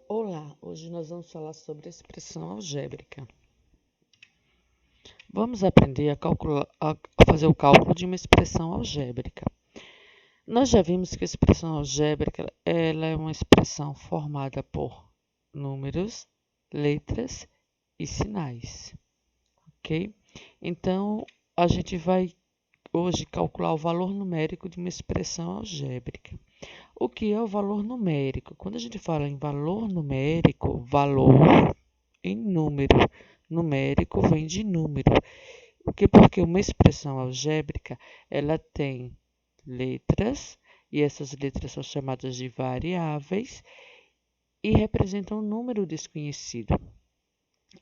Olá, hoje nós vamos falar sobre expressão algébrica. Vamos aprender a fazer o cálculo de uma expressão algébrica. Nós já vimos que a expressão algébrica ela é uma expressão formada por números, letras e sinais, ok? Então, a gente vai hoje calcular o valor numérico de uma expressão algébrica. O que é o valor numérico? Quando a gente fala em valor numérico, valor em número. Numérico vem de número. Porque uma expressão algébrica, ela tem letras, e essas letras são chamadas de variáveis, e representam um número desconhecido.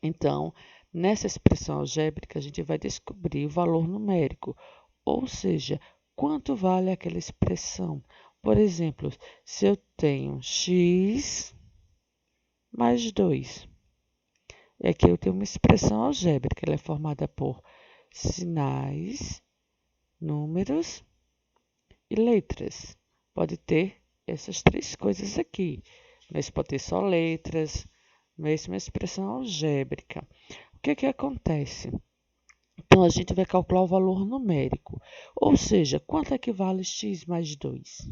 Então, nessa expressão algébrica, a gente vai descobrir o valor numérico, ou seja, quanto vale aquela expressão. Por exemplo, se eu tenho x mais 2, é que eu tenho uma expressão algébrica, ela é formada por sinais, números e letras. Pode ter essas três coisas aqui, mas pode ter só letras, mesmo expressão algébrica. O que acontece? Então, a gente vai calcular o valor numérico, ou seja, quanto é que vale x mais 2?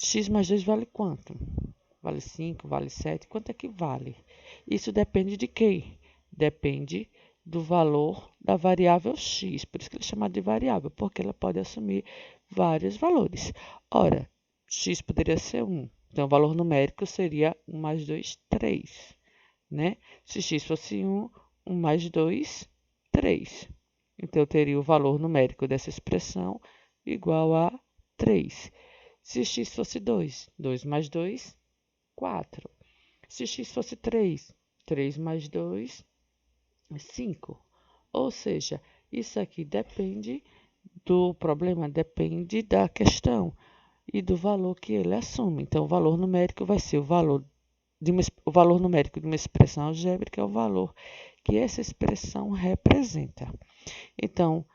X mais 2 vale quanto? Vale 5, vale 7, quanto é que vale? Isso depende de quê? Depende do valor da variável x, por isso que ele é chamado de variável, porque ela pode assumir vários valores. Ora, x poderia ser 1, então o valor numérico seria 1 mais 2, 3. Né? Se x fosse 1, 1 mais 2, 3. Então, eu teria o valor numérico dessa expressão igual a 3. Se x fosse 2, 2 mais 2, 4. Se x fosse 3, 3 mais 2, 5. Ou seja, isso aqui depende do problema, depende da questão e do valor que ele assume. Então, o valor numérico vai ser o valor numérico de uma expressão algébrica, é o valor que essa expressão representa. Então,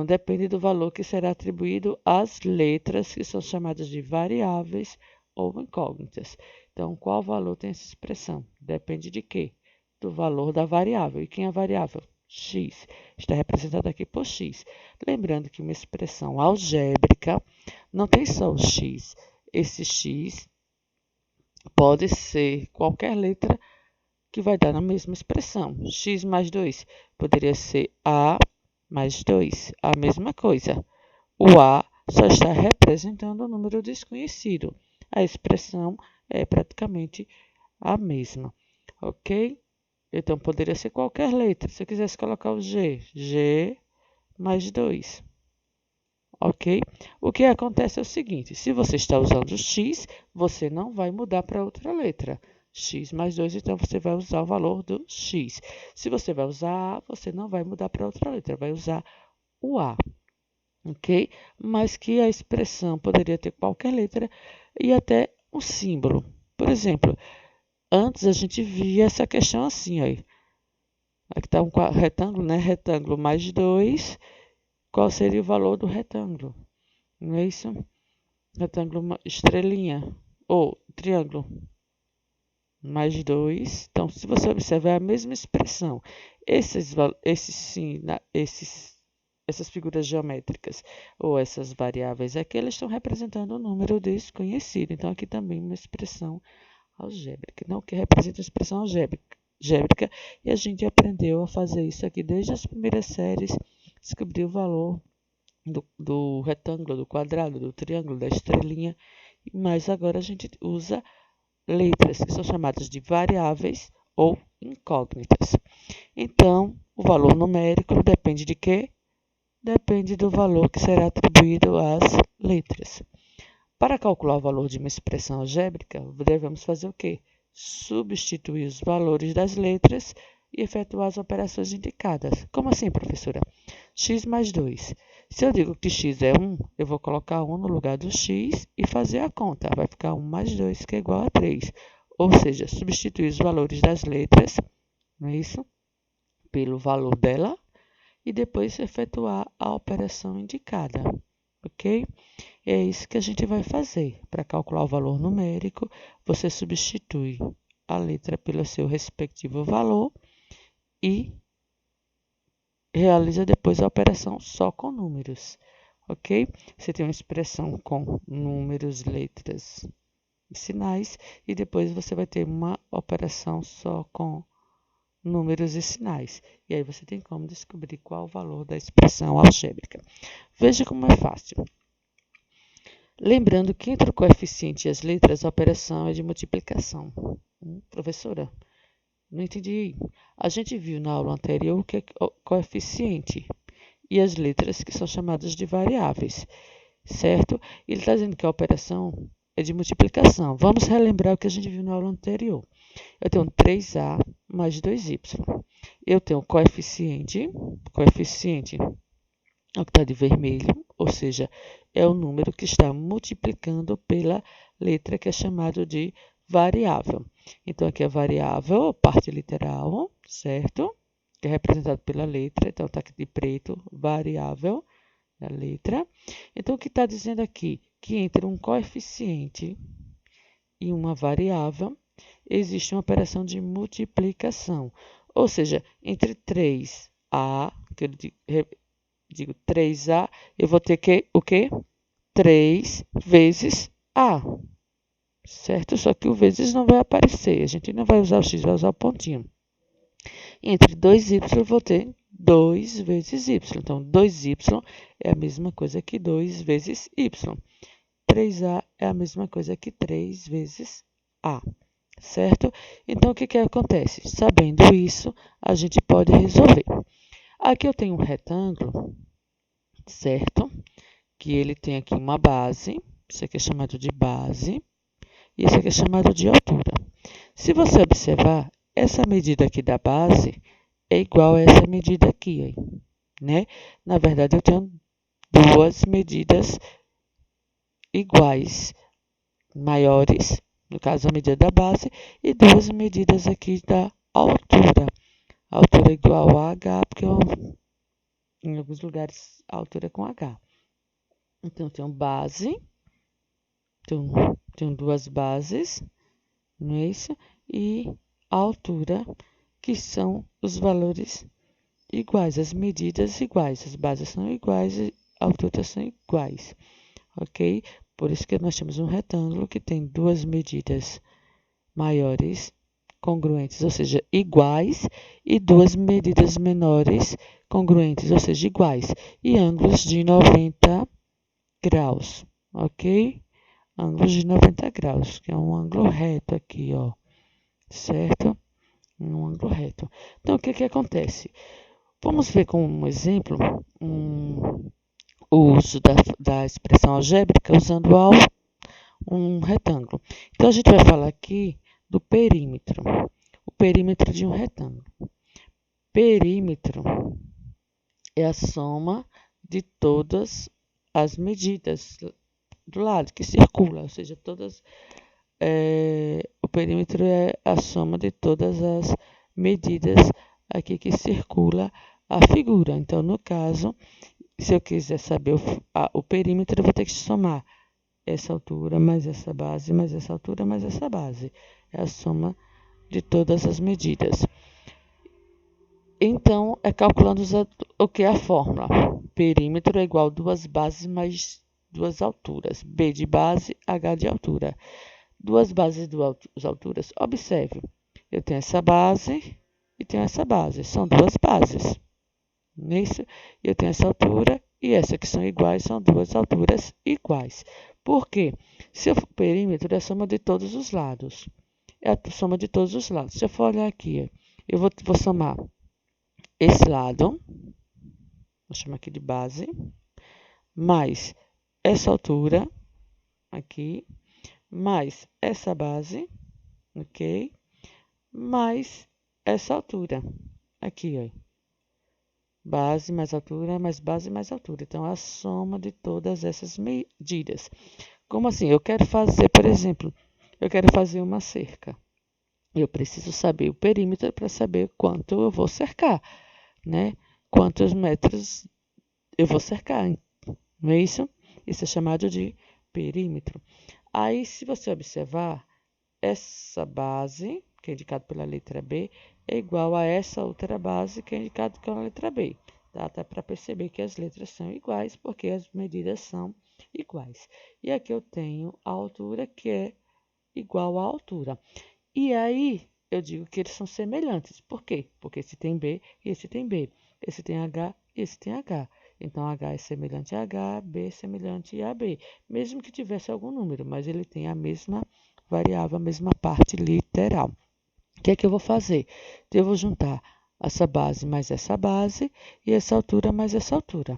depende do valor que será atribuído às letras, que são chamadas de variáveis ou incógnitas. Então, qual valor tem essa expressão? Depende de quê? Do valor da variável. E quem é a variável? X. Está representada aqui por x. Lembrando que uma expressão algébrica não tem só o x. Esse x pode ser qualquer letra que vai dar na mesma expressão. X mais 2 poderia ser A mais 2, a mesma coisa. O A só está representando um número desconhecido. A expressão é praticamente a mesma, ok? Então, poderia ser qualquer letra. Se eu quisesse colocar o G, G mais 2, ok? O que acontece é o seguinte, se você está usando o X, você não vai mudar para outra letra. X mais 2, então você vai usar o valor do X. Se você vai usar A, você não vai mudar para outra letra, vai usar o A, ok? Mas que a expressão poderia ter qualquer letra e até um símbolo. Por exemplo, antes a gente via essa questão assim, ó. Aqui está um retângulo, né? Retângulo mais 2, qual seria o valor do retângulo? Não é isso? Retângulo, estrelinha, ou triângulo mais 2. Então, se você observar é a mesma expressão, essas figuras geométricas ou essas variáveis aqui, elas estão representando um número desconhecido. Então, aqui também uma expressão algébrica, não que representa a expressão algébrica. E a gente aprendeu a fazer isso aqui desde as primeiras séries, descobrir o valor do retângulo, do quadrado, do triângulo, da estrelinha, mas agora a gente usa letras que são chamadas de variáveis ou incógnitas. Então, o valor numérico depende de quê? Depende do valor que será atribuído às letras. Para calcular o valor de uma expressão algébrica, devemos fazer o quê? Substituir os valores das letras e efetuar as operações indicadas. Como assim, professora? X mais 2. Se eu digo que x é 1, eu vou colocar 1 no lugar do x e fazer a conta. Vai ficar 1 mais 2, que é igual a 3. Ou seja, substituir os valores das letras, não é isso? Pelo valor dela e depois efetuar a operação indicada. ok? É isso que a gente vai fazer. Para calcular o valor numérico, você substitui a letra pelo seu respectivo valor e realiza depois a operação só com números, ok? Você tem uma expressão com números, letras e sinais, e depois você vai ter uma operação só com números e sinais. E aí você tem como descobrir qual o valor da expressão algébrica. Veja como é fácil. Lembrando que entre o coeficiente e as letras, a operação é de multiplicação. Professora, não entendi. A gente viu na aula anterior o que é coeficiente e as letras que são chamadas de variáveis, certo? Ele está dizendo que a operação é de multiplicação. Vamos relembrar o que a gente viu na aula anterior. Eu tenho 3a mais 2y. Eu tenho coeficiente é o que está de vermelho, ou seja, é o número que está multiplicando pela letra que é chamado de variável. Então, aqui a variável, parte literal, certo? Que é representado pela letra, então está aqui de preto, variável, a letra. Então, o que está dizendo aqui? Que entre um coeficiente e uma variável, existe uma operação de multiplicação. Ou seja, entre 3a, que eu digo 3a, eu vou ter que o quê? 3 vezes a, certo? Só que o vezes não vai aparecer, a gente não vai usar o x, vai usar o pontinho. Entre 2y eu vou ter 2 vezes y, então 2y é a mesma coisa que 2 vezes y. 3a é a mesma coisa que 3 vezes a, certo? Então, o que que acontece? Sabendo isso, a gente pode resolver. Aqui eu tenho um retângulo, certo? Que ele tem aqui uma base, isso aqui é chamado de base, e isso aqui é chamado de altura. Se você observar, essa medida aqui da base é igual a essa medida aqui, né? Na verdade, eu tenho duas medidas iguais, maiores, no caso a medida da base, e duas medidas aqui da altura. A altura é igual a h, porque em alguns lugares a altura é com h. Então, eu tenho base, tenho duas bases, não é isso? E a altura, que são os valores iguais, as medidas iguais. As bases são iguais e a altura são iguais, ok? Por isso que nós temos um retângulo que tem duas medidas maiores congruentes, ou seja, iguais, e duas medidas menores congruentes, ou seja, iguais, e ângulos de 90 graus, ok? Ângulos de 90 graus, que é um ângulo reto aqui, ó, certo? Um ângulo reto. Então, o que que acontece? Vamos ver com um exemplo o uso da expressão algébrica usando um retângulo. Então, a gente vai falar aqui do perímetro. O perímetro de um retângulo. Perímetro é a soma de todas as medidas do lado que circula, ou seja, o perímetro é a soma de todas as medidas aqui que circula a figura. Então, no caso, se eu quiser saber o perímetro, eu vou ter que somar essa altura mais essa base, mais essa altura, mais essa base. É a soma de todas as medidas. Então, é calculando o que é a fórmula. Perímetro é igual a duas bases mais duas alturas. B de base, H de altura. Duas bases e duas alturas. Observe, eu tenho essa base e tenho essa base. São duas bases. Nisso, eu tenho essa altura e essa que são iguais, são duas alturas iguais. Por quê? Se o perímetro é a soma de todos os lados. É a soma de todos os lados. Se eu for olhar aqui, eu vou somar esse lado, vou chamar aqui de base, mais essa altura, aqui, mais essa base, ok? Mais essa altura, aqui, ó. Base mais altura, mais base mais altura. Então, a soma de todas essas medidas. Como assim? Eu quero fazer, por exemplo, eu quero fazer uma cerca. Eu preciso saber o perímetro para saber quanto eu vou cercar, né? Quantos metros eu vou cercar, não é isso? Isso é chamado de perímetro. Aí, se você observar, essa base, que é indicada pela letra B, é igual a essa outra base, que é indicada pela letra B. Dá até para perceber que as letras são iguais, porque as medidas são iguais. E aqui eu tenho a altura, que é igual à altura. E aí, eu digo que eles são semelhantes. Por quê? Porque esse tem B e esse tem B. Esse tem H e esse tem H. Então, H é semelhante a H, B é semelhante a B. Mesmo que tivesse algum número, mas ele tem a mesma variável, a mesma parte literal. O que é que eu vou fazer? Eu vou juntar essa base mais essa base e essa altura mais essa altura.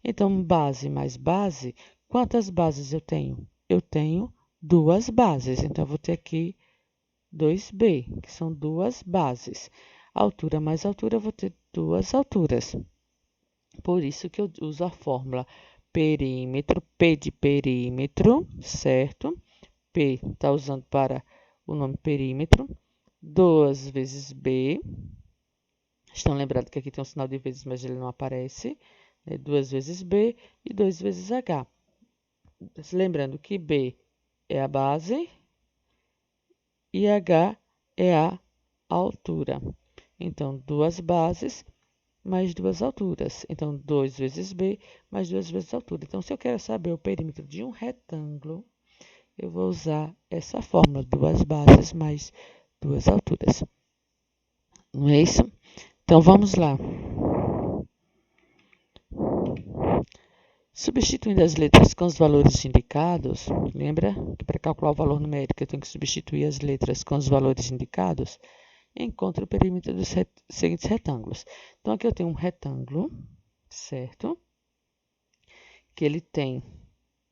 Então, base mais base, quantas bases eu tenho? Eu tenho duas bases. Então, eu vou ter aqui 2B, que são duas bases. Altura mais altura, eu vou ter duas alturas. Por isso que eu uso a fórmula perímetro, P de perímetro, certo? P está usando para o nome perímetro. 2 vezes B. Estão lembrando que aqui tem um sinal de vezes, mas ele não aparece. 2 vezes B e 2 vezes H. Lembrando que B é a base e H é a altura. Então, duas bases mais duas alturas. Então, 2 vezes B mais 2 vezes altura. Então, se eu quero saber o perímetro de um retângulo, eu vou usar essa fórmula, duas bases mais duas alturas. Não é isso? Então, vamos lá. Substituindo as letras com os valores indicados, lembra que para calcular o valor numérico eu tenho que substituir as letras com os valores indicados? Encontre o perímetro dos seguintes retângulos. Então, aqui eu tenho um retângulo, certo? Que ele tem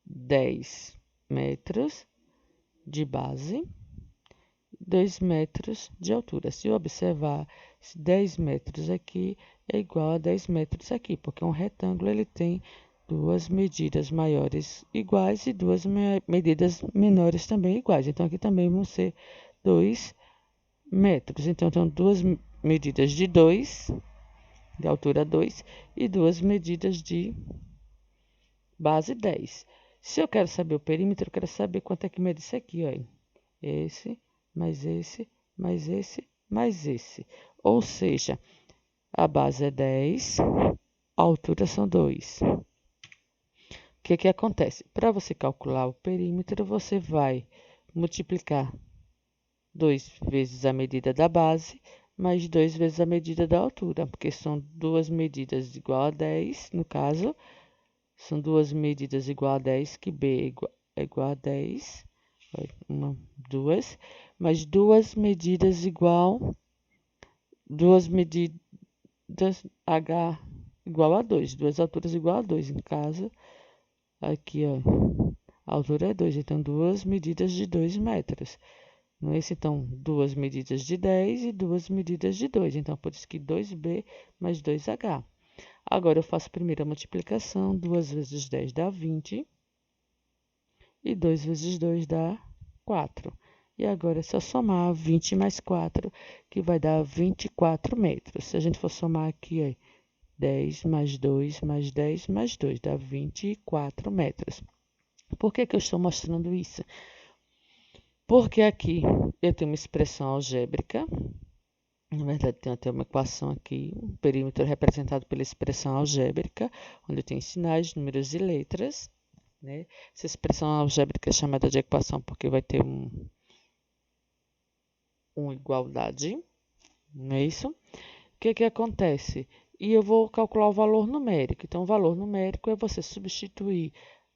10 metros de base, 2 metros de altura. Se eu observar, 10 metros aqui é igual a 10 metros aqui, porque um retângulo ele tem duas medidas maiores iguais e duas medidas menores também iguais. Então, aqui também vão ser 2 metros. Então, eu tenho duas medidas de 2, de altura 2, e duas medidas de base 10. Se eu quero saber o perímetro, eu quero saber quanto é que mede isso aqui, ó. Esse, mais esse, mais esse, mais esse. Ou seja, a base é 10, a altura são 2. O que acontece? Para você calcular o perímetro, você vai multiplicar 2 vezes a medida da base, mais 2 vezes a medida da altura, porque são duas medidas igual a 10, no caso, são duas medidas igual a 10, que B é igual a 10, duas, mais duas medidas duas medidas H igual a 2, duas alturas igual a 2, no caso, aqui, ó, a altura é 2, então duas medidas de 2 metros. Não é isso? Então, duas medidas de 10 e duas medidas de 2. Então, por isso que 2B mais 2H. Agora, eu faço a primeira multiplicação. 2 vezes 10 dá 20. E 2 vezes 2 dá 4. E agora é só somar 20 mais 4, que vai dar 24 metros. Se a gente for somar aqui, é 10 mais 2 mais 10 mais 2, dá 24 metros. Por que eu estou mostrando isso? Porque aqui eu tenho uma expressão algébrica, na verdade tem até uma equação aqui, um perímetro representado pela expressão algébrica, onde tem sinais, números e letras, né? Essa expressão algébrica é chamada de equação porque vai ter uma igualdade, não é isso? O que acontece? E eu vou calcular o valor numérico. Então, o valor numérico é você substituir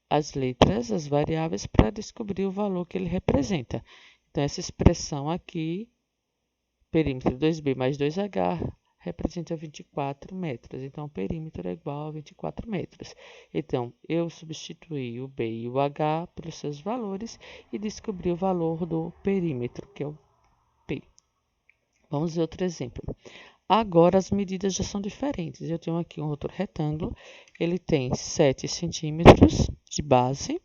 as letras, as variáveis, para descobrir o valor que ele representa. Então, essa expressão aqui, perímetro 2B mais 2H, representa 24 metros. Então, o perímetro é igual a 24 metros. Então, eu substituí o B e o H pelos seus valores e descobri o valor do perímetro, que é o P. Vamos ver outro exemplo. Agora, as medidas já são diferentes. Eu tenho aqui um outro retângulo. Ele tem 7 centímetros de base.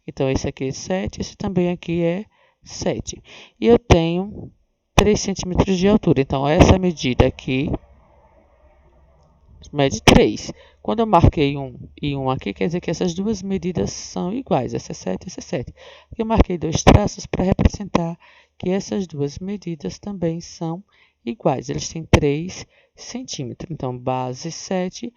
Então, esse aqui é 7. Esse também aqui é 7. E eu tenho 3 centímetros de altura. Então, essa medida aqui mede 3. Quando eu marquei 1 e 1 aqui, quer dizer que essas duas medidas são iguais, essa é 7 e essa é 7. Eu marquei 2 traços para representar que essas duas medidas também são iguais. Eles têm 3 centímetros. Então, base 7,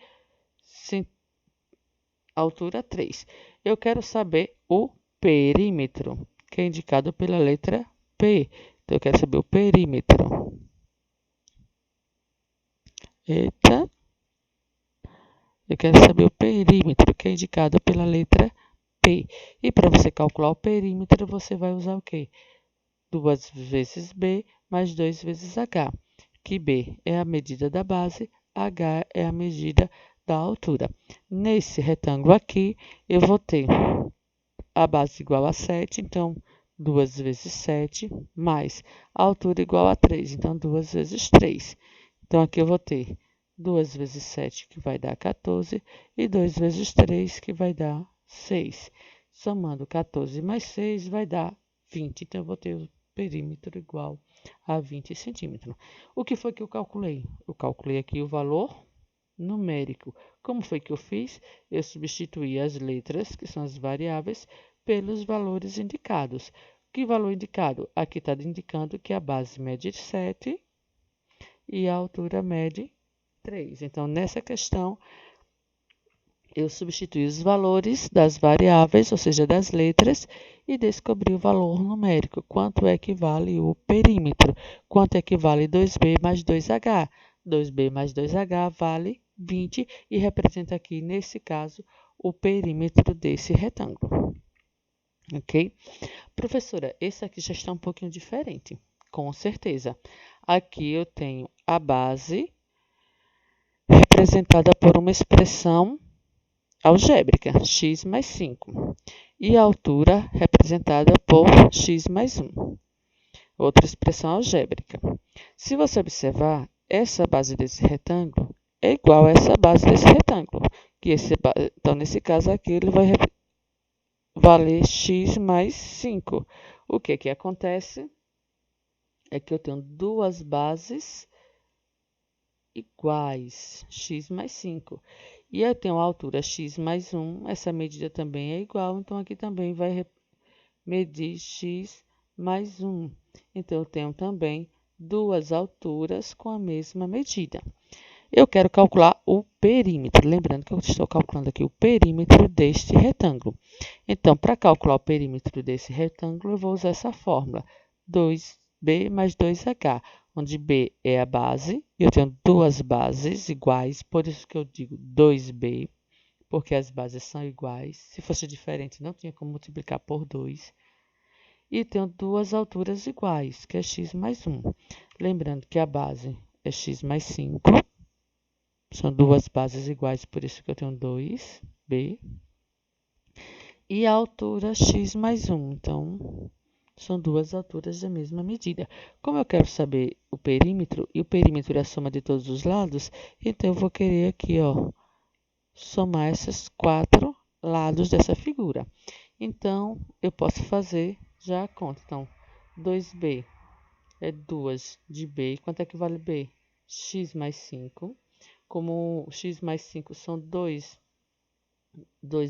altura 3. Eu quero saber o perímetro, que é indicado pela letra P. Então, eu quero saber o perímetro. Eita. Eu quero saber o perímetro, que é indicado pela letra P. E para você calcular o perímetro, você vai usar o quê? 2 vezes B mais 2 vezes H. Que B é a medida da base, H é a medida da altura. Nesse retângulo aqui, eu vou ter a base igual a 7, então 2 vezes 7, mais a altura igual a 3, então 2 vezes 3. Então, aqui eu vou ter 2 vezes 7, que vai dar 14, e 2 vezes 3, que vai dar 6. Somando 14 mais 6, vai dar 20. Então, eu vou ter o perímetro igual a 20 centímetros. O que foi que eu calculei? Eu calculei aqui o valor numérico. Como foi que eu fiz? Eu substituí as letras, que são as variáveis, pelos valores indicados. Que valor indicado? Aqui está indicando que a base mede 7 e a altura mede 3. Então, nessa questão, eu substituí os valores das variáveis, ou seja, das letras, e descobri o valor numérico. Quanto é que vale o perímetro? Quanto é que vale 2B mais 2H? 2B mais 2H vale 20 e representa aqui, nesse caso, o perímetro desse retângulo. Ok? Professora, esse aqui já está um pouquinho diferente, com certeza. Aqui eu tenho a base representada por uma expressão algébrica, x mais 5, e a altura representada por x mais 1, outra expressão algébrica. Se você observar, essa base desse retângulo é igual a essa base desse retângulo, então, nesse caso aqui, ele vai valer x mais 5. O que acontece é que eu tenho duas bases iguais, x mais 5. E eu tenho a altura x mais 1, essa medida também é igual, então aqui também vai medir x mais 1. Então, eu tenho também duas alturas com a mesma medida. Eu quero calcular o perímetro, lembrando que eu estou calculando aqui o perímetro deste retângulo. Então, para calcular o perímetro desse retângulo, eu vou usar essa fórmula, 2b mais 2h, onde b é a base, eu tenho duas bases iguais, por isso que eu digo 2b, porque as bases são iguais. Se fosse diferente, não tinha como multiplicar por 2. E tenho duas alturas iguais, que é x mais 1. Lembrando que a base é x mais 5. São duas bases iguais, por isso que eu tenho 2b. E a altura x mais 1. Então, são duas alturas da mesma medida. Como eu quero saber o perímetro, e o perímetro é a soma de todos os lados, então eu vou querer aqui, ó, somar esses 4 lados dessa figura. Então, eu posso fazer já a conta. Então, 2b é 2 de b. Quanto é que vale b? X mais 5. Como x mais 5 são dois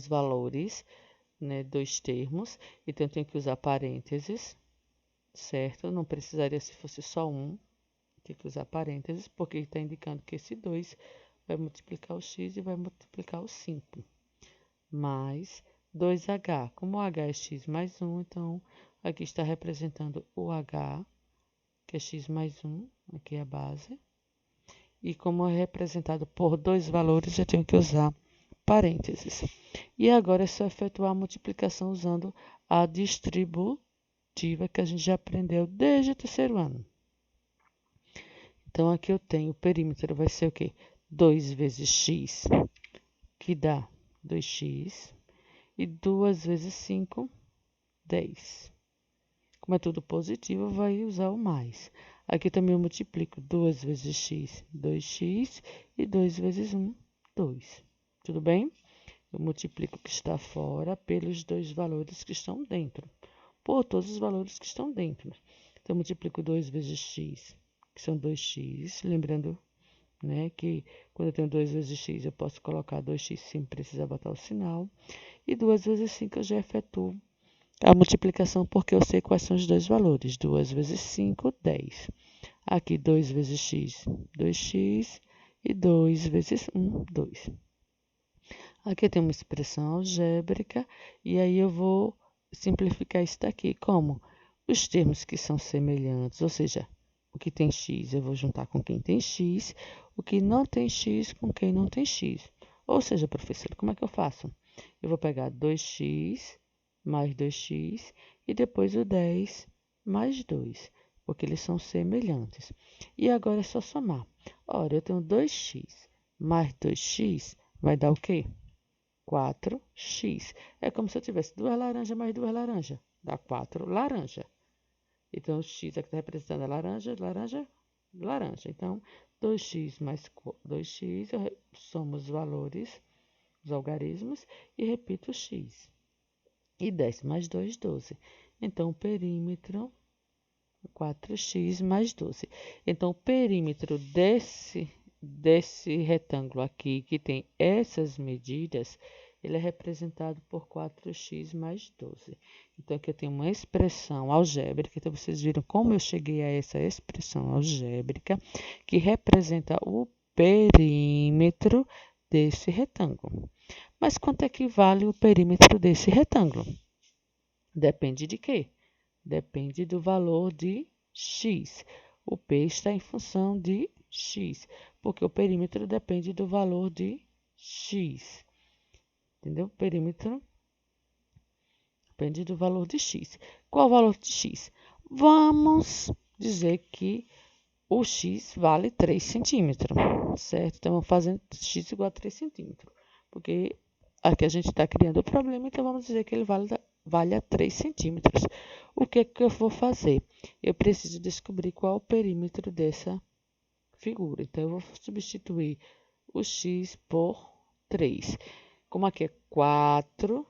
valores, né, dois termos, então eu tenho que usar parênteses, certo? Não precisaria se fosse só um, tem que usar parênteses, porque está indicando que esse 2 vai multiplicar o x e vai multiplicar o 5. Mais 2h. Como o h é x mais 1, então aqui está representando o h, que é x mais 1, aqui é a base. E como é representado por dois valores, eu tenho que usar parênteses. E agora é só efetuar a multiplicação usando a distributiva que a gente já aprendeu desde o terceiro ano. Então, aqui eu tenho o perímetro, vai ser o quê? 2 vezes x, que dá 2x, e 2 vezes 5, 10. Como é tudo positivo, vai usar o mais. Aqui também eu multiplico 2 vezes x, 2x, e 2 vezes 1, 2. Tudo bem? Eu multiplico o que está fora pelos dois valores que estão dentro, por todos os valores que estão dentro. Então, eu multiplico 2 vezes x, que são 2x, lembrando né? Que quando eu tenho 2 vezes x, eu posso colocar 2x sem precisar botar o sinal. E 2 vezes 5 eu já efetuo a multiplicação porque eu sei quais são os dois valores. 2 vezes 5, 10. Aqui 2 vezes x, 2x. E 2 vezes 1, 2. Aqui tem uma expressão algébrica. E aí eu vou simplificar isso daqui. Como? Os termos que são semelhantes, ou seja, o que tem x eu vou juntar com quem tem x. O que não tem x com quem não tem x. Ou seja, professor, como é que eu faço? Eu vou pegar 2x mais 2x e depois o 10 mais 2, porque eles são semelhantes. E agora é só somar. Ora, eu tenho 2x mais 2x vai dar o quê? 4x. É como se eu tivesse 2 laranjas mais 2 laranjas. Dá 4 laranjas. Então, o x aqui está representando a laranja, laranja, laranja. Então, 2x mais 2x, eu somo os valores, os algarismos, e repito o x. E 10 mais 2, 12. Então, o perímetro, 4x mais 12. Então, o perímetro desse retângulo aqui, que tem essas medidas, ele é representado por 4x mais 12. Então, aqui eu tenho uma expressão algébrica. Então, vocês viram como eu cheguei a essa expressão algébrica, que representa o perímetro desse retângulo. Mas quanto é que vale o perímetro desse retângulo? Depende de quê? Depende do valor de x. O P está em função de x, porque o perímetro depende do valor de x. Entendeu? O perímetro depende do valor de x. Qual o valor de x? Vamos dizer que o x vale 3 centímetros, certo? Então, vamos fazer x igual a 3 centímetros, porque aqui a gente está criando o problema, então vamos dizer que ele vale a 3 centímetros. O que é que eu vou fazer? Eu preciso descobrir qual é o perímetro dessa figura. Então, eu vou substituir o x por 3. Como aqui é 4x,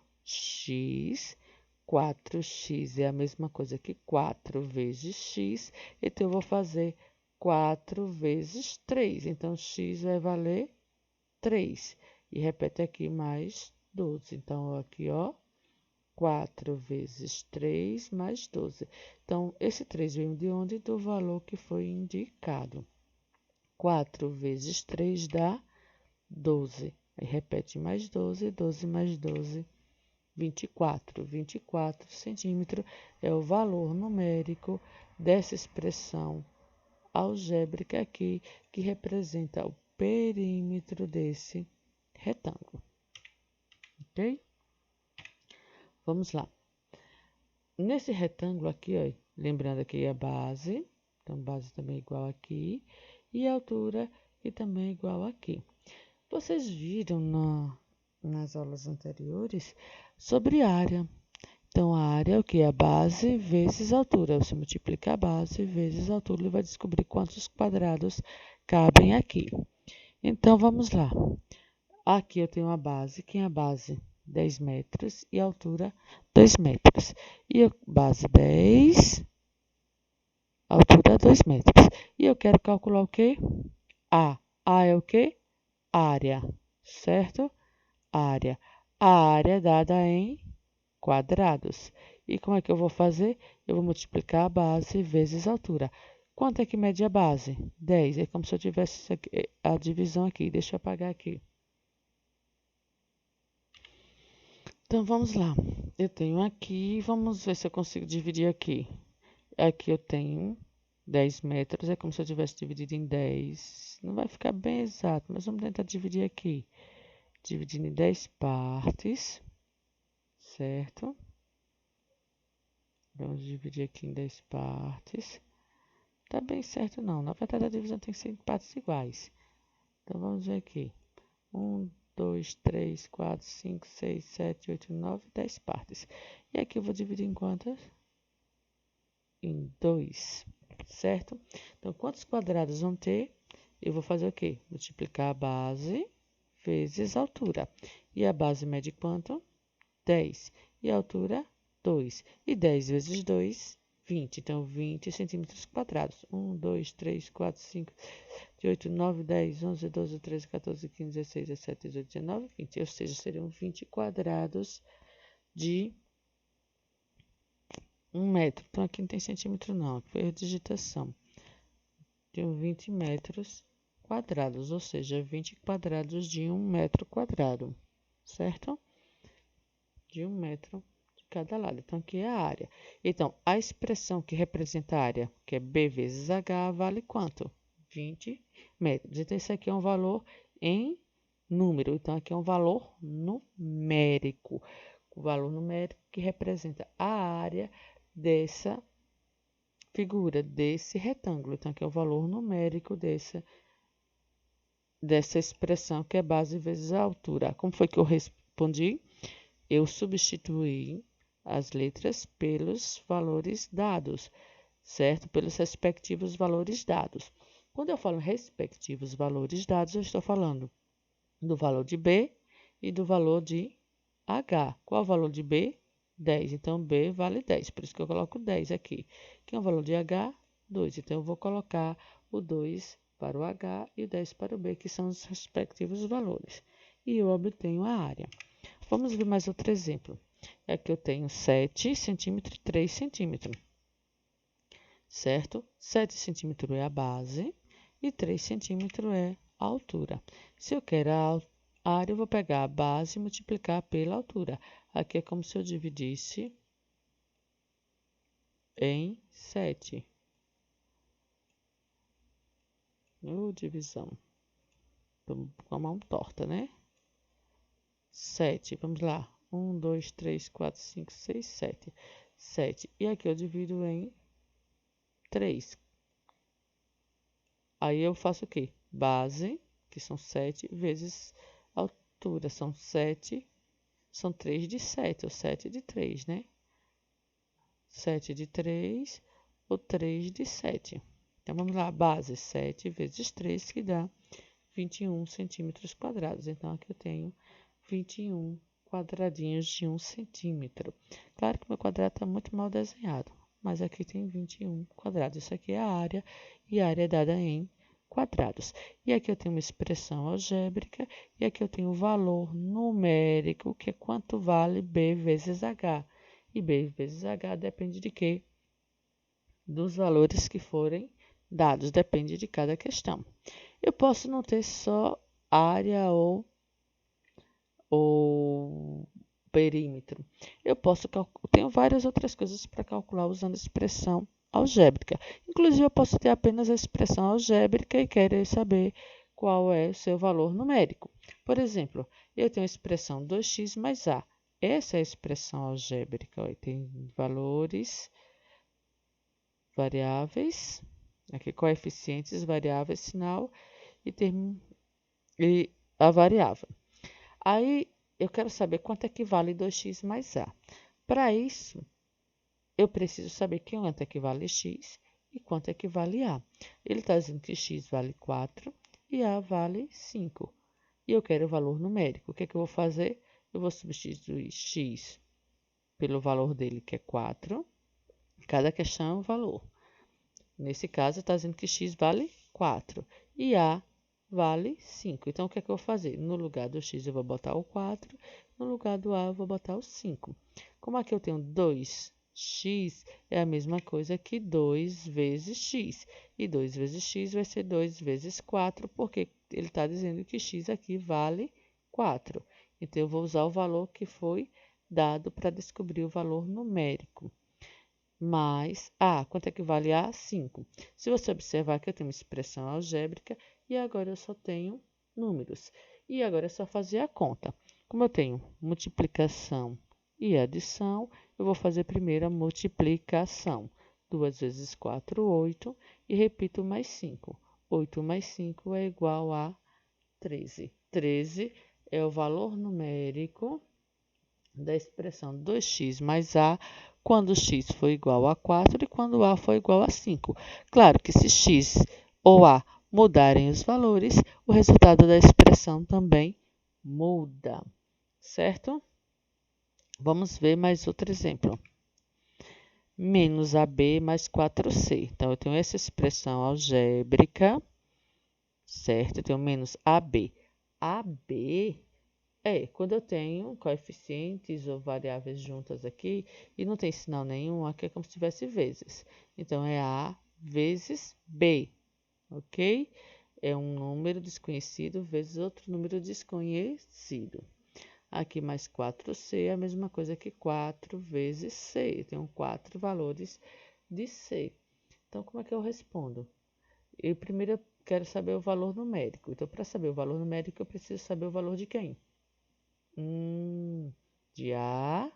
4x é a mesma coisa que 4 vezes x, então eu vou fazer 4 vezes 3. Então, x vai valer 3. E repete aqui mais 12. Então, aqui, ó, 4 vezes 3 mais 12. Então, esse 3 vem de onde? Do valor que foi indicado. 4 vezes 3 dá 12. Aí repete mais 12, 12 mais 12, 24. 24 centímetros é o valor numérico dessa expressão algébrica aqui, que representa o perímetro desse retângulo. Ok? Vamos lá. Nesse retângulo aqui, ó, lembrando aqui a base, então base também é igual aqui, e a altura que também é igual aqui. Vocês viram nas aulas anteriores sobre área. Então, a área é o que? A base vezes a altura. Você multiplica a base vezes a altura e vai descobrir quantos quadrados cabem aqui. Então, vamos lá. Aqui eu tenho a base, que é a base 10 metros e a altura 2 metros. E a base 10, altura 2 metros. E eu quero calcular o quê? A. A é o quê? Área, certo? Área. A área é dada em quadrados. E como é que eu vou fazer? Eu vou multiplicar a base vezes a altura. Quanto é que mede a base? 10. É como se eu tivesse a divisão aqui. Deixa eu apagar aqui. Então, vamos lá. Eu tenho aqui, vamos ver se eu consigo dividir aqui. Aqui eu tenho 10 metros, é como se eu tivesse dividido em 10. Não vai ficar bem exato, mas vamos tentar dividir aqui. Dividindo em 10 partes, certo? Vamos dividir aqui em 10 partes. Tá bem certo, não. Na verdade, a divisão tem que ser em partes iguais. Então, vamos ver aqui. 1, 2, 3, 4, 5, 6, 7, 8, 9, 10 partes. E aqui eu vou dividir em quantas? Em 2, certo? Então, quantos quadrados vão ter? Eu vou fazer o quê? Multiplicar a base vezes a altura. E a base mede quanto? 10. E a altura? 2. E 10 vezes 2, 20. Então, 20 centímetros quadrados. 1, 2, 3, 4, 5, 8, 9, 10, 11, 12, 13, 14, 15, 16, 17, 18, 19, 20. Ou seja, seriam 20 quadrados de 1 metro. Então, aqui não tem centímetro não, aqui foi a digitação. Tenho 20 metros quadrados, ou seja, 20 quadrados de 1 metro quadrado, certo? De 1 metro de cada lado. Então, aqui é a área. Então, a expressão que representa a área, que é B vezes H, vale quanto? 20 metros. Então, esse aqui é um valor em número. Então, aqui é um valor numérico. O valor numérico que representa a área dessa figura, desse retângulo. Então, aqui é o valor numérico dessa expressão, que é base vezes a altura. Como foi que eu respondi? Eu substituí as letras pelos valores dados, certo? Pelos respectivos valores dados. Quando eu falo respectivos valores dados, eu estou falando do valor de B e do valor de H. Qual é o valor de B? 10. Então, B vale 10. Por isso que eu coloco 10 aqui. Quem é o valor de H? 2. Então, eu vou colocar o 2 para o H e o 10 para o B, que são os respectivos valores. E eu obtenho a área. Vamos ver mais outro exemplo. Aqui eu tenho 7 centímetros e 3 centímetros. Certo? 7 centímetros é a base e 3 centímetros é a altura. Se eu quero a área, eu vou pegar a base e multiplicar pela altura. Aqui é como se eu dividisse em 7. Divisão. Estou com a mão torta, né? 7. Vamos lá. 1, 2, 3, 4, 5, 6, 7. 7. E aqui eu divido em 3. Aí eu faço o quê? Base, que são 7, vezes altura. São 7, são 3 de 7, ou 7 de 3, né? 7 de 3, ou 3 de 7. Então, vamos lá. Base, 7 vezes 3, que dá 21 centímetros quadrados. Então, aqui eu tenho 21 quadradinhos de 1 centímetro. Claro que meu quadrado está muito mal desenhado, mas aqui tem 21 quadrados. Isso aqui é a área, e a área é dada em quadrados. E aqui eu tenho uma expressão algébrica, e aqui eu tenho o valor numérico, que é quanto vale B vezes H. E B vezes H depende de quê? Dos valores que forem dados, depende de cada questão. Eu posso não ter só área ou perímetro. Eu tenho várias outras coisas para calcular usando expressão algébrica. Inclusive, eu posso ter apenas a expressão algébrica e querer saber qual é o seu valor numérico. Por exemplo, eu tenho a expressão 2x mais a. Essa é a expressão algébrica. Ó, tem valores, variáveis, aqui coeficientes, variáveis, sinal e a variável. Aí, eu quero saber quanto equivale 2x mais a. Para isso, eu preciso saber quanto equivale x e quanto equivale a. Ele está dizendo que x vale 4 e a vale 5. E eu quero o valor numérico. O que é que eu vou fazer? Eu vou substituir x pelo valor dele, que é 4. Cada questão é um valor. Nesse caso, está dizendo que x vale 4 e a vale 5. Então, o que é que eu vou fazer? No lugar do x, eu vou botar o 4. No lugar do a, eu vou botar o 5. Como aqui eu tenho 2x, é a mesma coisa que 2 vezes x. E 2 vezes x vai ser 2 vezes 4, porque ele está dizendo que x aqui vale 4. Então, eu vou usar o valor que foi dado para descobrir o valor numérico. Mais a, quanto é que vale a? 5. Se você observar que eu tenho uma expressão algébrica, e agora eu só tenho números. E agora é só fazer a conta. Como eu tenho multiplicação e adição, eu vou fazer primeiro a multiplicação. 2 vezes 4, 8. E repito mais 5. 8 mais 5 é igual a 13. 13 é o valor numérico da expressão 2x mais a, quando x for igual a 4 e quando a for igual a 5. Claro que se x ou a mudarem os valores, o resultado da expressão também muda, certo? Vamos ver mais outro exemplo. menos AB mais 4C. Então, eu tenho essa expressão algébrica, certo? Eu tenho menos AB. AB é quando eu tenho coeficientes ou variáveis juntas aqui e não tem sinal nenhum, aqui é como se tivesse vezes. Então, é A vezes B, ok? É um número desconhecido vezes outro número desconhecido. Aqui mais 4C é a mesma coisa que 4 vezes C. Eu tenho 4 valores de C. Então, como é que eu respondo? Primeiro eu quero saber o valor numérico. Então, para saber o valor numérico, eu preciso saber o valor de quem? De A,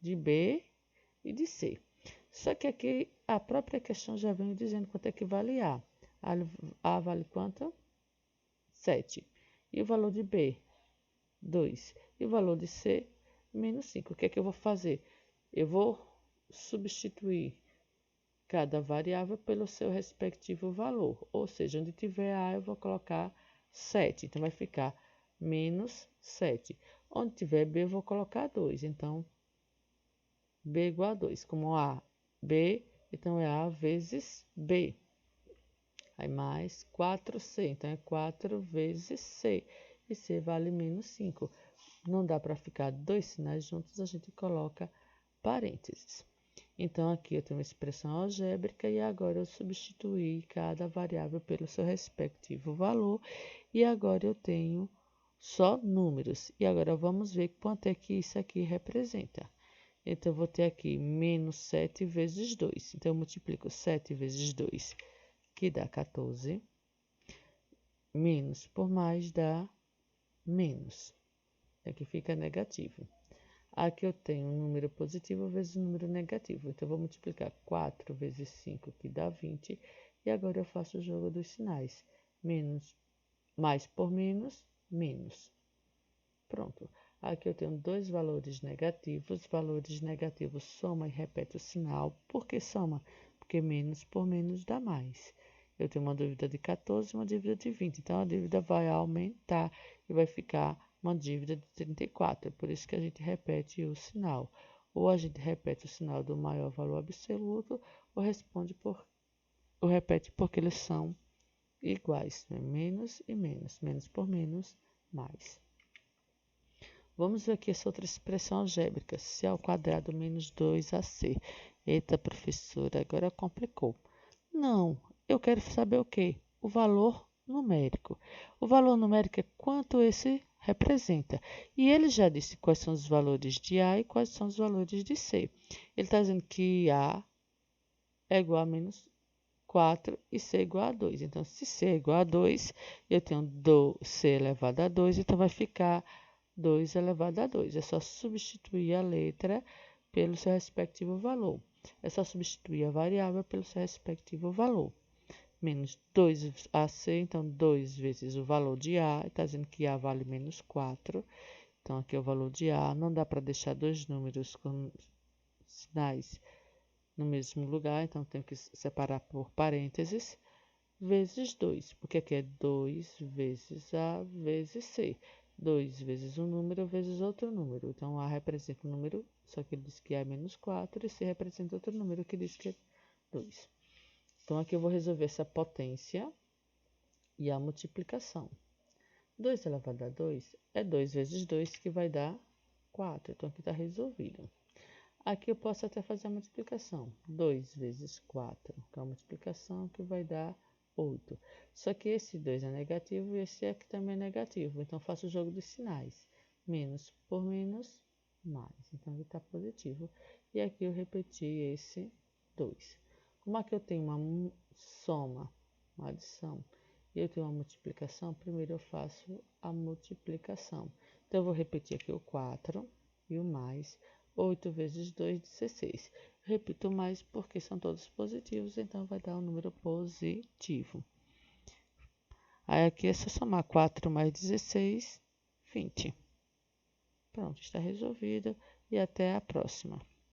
de B e de C. Só que aqui a própria questão já vem dizendo quanto é que vale A. A vale quanto? 7. E o valor de B? 2. E o valor de C? Menos 5. O que é que eu vou fazer? Eu vou substituir cada variável pelo seu respectivo valor. Ou seja, onde tiver A, eu vou colocar 7. Então, vai ficar menos 7. Onde tiver B, eu vou colocar 2. Então, B igual a 2. Como A, B, então é A vezes B. Aí mais 4C. Então, é 4 vezes C. E C vale menos 5. Não dá para ficar dois sinais juntos, a gente coloca parênteses. Então, aqui eu tenho uma expressão algébrica e agora eu substituí cada variável pelo seu respectivo valor. E agora eu tenho só números. E agora vamos ver quanto é que isso aqui representa. Então, eu vou ter aqui menos 7 vezes 2. Então, eu multiplico 7 vezes 2, que dá 14. Menos por mais dá menos. Aqui fica negativo. Aqui eu tenho um número positivo vezes um número negativo. Então, eu vou multiplicar 4 vezes 5, que dá 20. E agora eu faço o jogo dos sinais. Menos, mais por menos, menos. Pronto. Aqui eu tenho dois valores negativos. Valores negativos soma e repete o sinal. Por que soma? Porque menos por menos dá mais. Eu tenho uma dívida de 14 e uma dívida de 20. Então, a dívida vai aumentar e vai ficar uma dívida de 34. É por isso que a gente repete o sinal. Ou a gente repete o sinal do maior valor absoluto, ou repete porque eles são iguais, né? Menos e menos. Menos por menos, mais. Vamos ver aqui essa outra expressão algébrica. C ao quadrado menos 2AC. Eita, professora, agora complicou. Não, eu quero saber o quê? O valor numérico. O valor numérico é quanto esse representa. E ele já disse quais são os valores de A e quais são os valores de C. Ele está dizendo que A é igual a menos 4 e C é igual a 2. Então, se C é igual a 2, eu tenho C elevado a 2, então vai ficar 2 elevado a 2. É só substituir a letra pelo seu respectivo valor. É só substituir a variável pelo seu respectivo valor. Menos 2AC, então 2 vezes o valor de A. Está dizendo que A vale menos 4. Então, aqui é o valor de A. Não dá para deixar dois números com sinais no mesmo lugar. Então, tem que separar por parênteses. Vezes 2, porque aqui é 2 vezes A vezes C. 2 vezes um número vezes outro número. Então, A representa um número, só que ele diz que A é menos 4, e C representa outro número que diz que é 2. Então, aqui eu vou resolver essa potência e a multiplicação. 2 elevado a 2 é 2 vezes 2, que vai dar 4. Então, aqui está resolvido. Aqui eu posso até fazer a multiplicação. 2 vezes 4, que é a multiplicação, que vai dar 8. Só que esse 2 é negativo e esse aqui também é negativo. Então, faço o jogo dos sinais. Menos por menos, mais. Então, aqui está positivo. E aqui eu repeti esse 2. Como aqui eu tenho uma soma, uma adição, e eu tenho uma multiplicação, primeiro eu faço a multiplicação. Então, eu vou repetir aqui o 4 e o mais. 8 vezes 2, 16. Repito mais porque são todos positivos, então vai dar um número positivo. Aí aqui é só somar 4 mais 16, 20. Pronto, está resolvido e até a próxima.